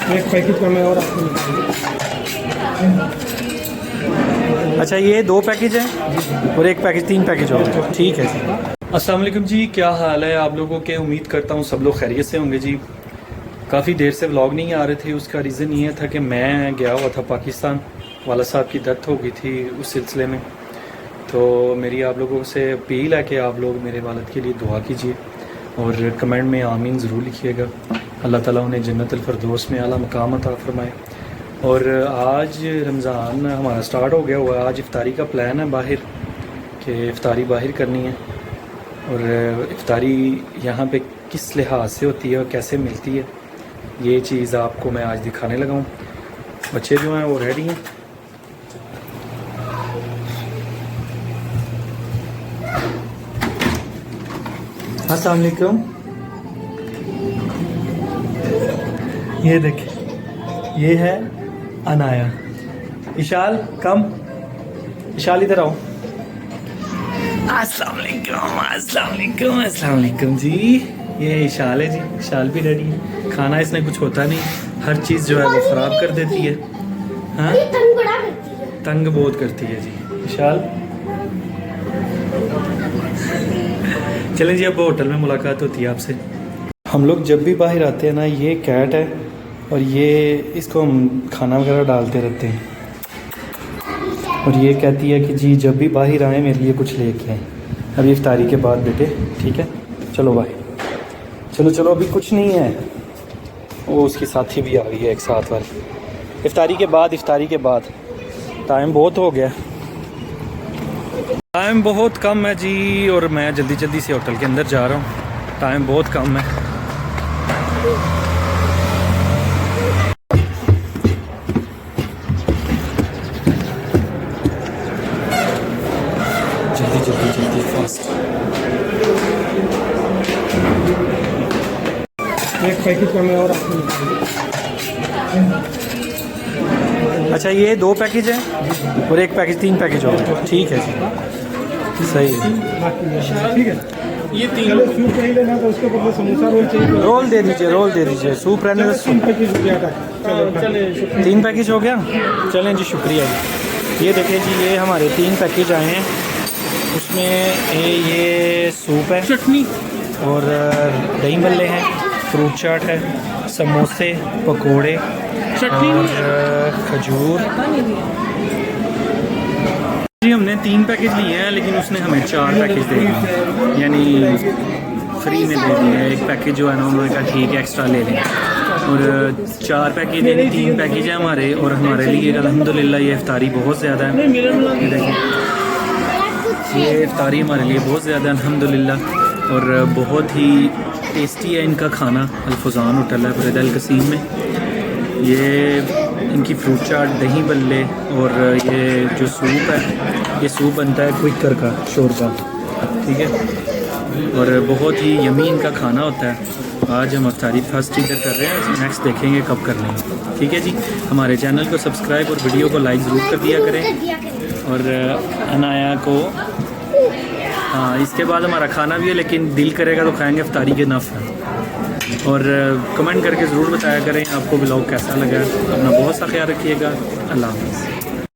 एक पैकेट का मैं और आपको अच्छा, ये 2 पैकेज हैं और एक पैकेज 3 पैकेज होगा। ठीक है जी। अस्सलाम वालेकुम जी, क्या हाल है आप लोगों के? उम्मीद करता हूँ सब लोग खैरियत से होंगे जी। काफ़ी देर से व्लॉग नहीं आ रहे थे। उसका रीज़न ये था कि मैं गया हुआ था पाकिस्तान, वाला साहब की डेथ हो गई थी उस सिलसिले में। तो मेरी आप लोगों से अपील है कि आप लोग मेरे वालिद के लिए दुआ कीजिए और कमेंट में आमीन ज़रूर लिखिएगा। अल्लाह ताला उन्हें जन्नतुल फिरदौस में आला मकाम अता फरमाए। और आज रमज़ान हमारा स्टार्ट हो गया हुआ है। आज इफ्तारी का प्लान है बाहर, कि इफ्तारी बाहर करनी है। और इफ्तारी यहाँ पे किस लिहाज से होती है और कैसे मिलती है, ये चीज़ आपको मैं आज दिखाने लगा हूँ। बच्चे जो हैं वो रेडी हैं। अस्सलाम वालेकुम। ये देखिए, ये है अनाया। इशाल कम, इशाल इधर आओ। अस्सलाम वालेकुम, अस्सलाम वालेकुम, अस्सलाम वालेकुम जी। ये इशाल है जी, इशाल भी रेडी है। खाना इसने कुछ होता नहीं, हर चीज़ जो है वो ख़राब कर देती है। हाँ, तंग बहुत करती है जी इशाल। चलें जी, अब होटल में मुलाकात होती है आपसे। हम लोग जब भी बाहर आते हैं ना, ये कैट है और ये इसको हम खाना वगैरह डालते रहते हैं। और ये कहती है कि जी जब भी बाहर आए मेरे लिए कुछ लेके आए। अभी इफ्तारी के बाद बेटे, ठीक है, चलो बाहर, चलो चलो, अभी कुछ नहीं है। वो उसकी साथी भी आ गई है एक साथ वाली। इफ्तारी के बाद, इफ्तारी के बाद। टाइम बहुत हो गया, टाइम बहुत कम है जी। और मैं जल्दी जल्दी से होटल के अंदर जा रहा हूँ, टाइम बहुत कम है। जल्दी जल्दी जल्दी फास्ट। एक पैकेट का मैं और आपको अच्छा, ये 2 पैकेज हैं और एक पैकेज 3 पैकेज होगा। ठीक है जी, सही है। ठीक है। ये 3 सूप नहीं लेना तो उसके बदले समोसा रोल चाहिए। रोल दे दीजिए, रोल दे दीजिए। सूप रहने दो। 3 पैकेज हो गया था। चले 3 पैकेज हो गया। चलें जी, शुक्रिया जी। ये देखिए जी, ये हमारे 3 पैकेज आए हैं। उसमें ये सूप है, चटनी और दही भल्ले हैं, फ्रूट चाट है, समोसे, पकोड़े और खजूर। जी हमने 3 पैकेज लिए हैं, लेकिन उसने हमें 4 पैकेज दे दिए, यानी फ्री में दे दिए। एक पैकेज जो है ना, उन्होंने कहा ठीक है एक्स्ट्रा ले लें। और 4 पैकेज यानी 3 पैकेज है हमारे। और हमारे लिए अल्हम्दुलिल्लाह ये इफ्तारी बहुत ज़्यादा है। ये देखिए, ये इफ्तारी हमारे लिए बहुत ज़्यादा अल्हम्दुलिल्लाह। और बहुत ही टेस्टी है इनका खाना। अल-फुज़ान होटल है बुरेद अल कसीम में। ये इनकी फ्रूट चाट, दही बल्ले और ये जो सूप है, ये सूप बनता है क्विकर का, शोरबा, ठीक है। और बहुत ही यमी इनका खाना होता है। आज हम इफ्तारी फर्स्ट इधर कर रहे हैं, नेक्स्ट देखेंगे कब कर लेंगे। ठीक है जी, हमारे चैनल को सब्सक्राइब और वीडियो को लाइक ज़रूर कर दिया करें। और अनाया को, हाँ, इसके बाद हमारा खाना भी है, लेकिन दिल करेगा तो खाएंगे, इफ्तारी के नफ़ है। और कमेंट करके ज़रूर बताया करें आपको ब्लॉग कैसा लगा। अपना बहुत सा ख्याल रखिएगा। अल्लाह हाफ़िज़।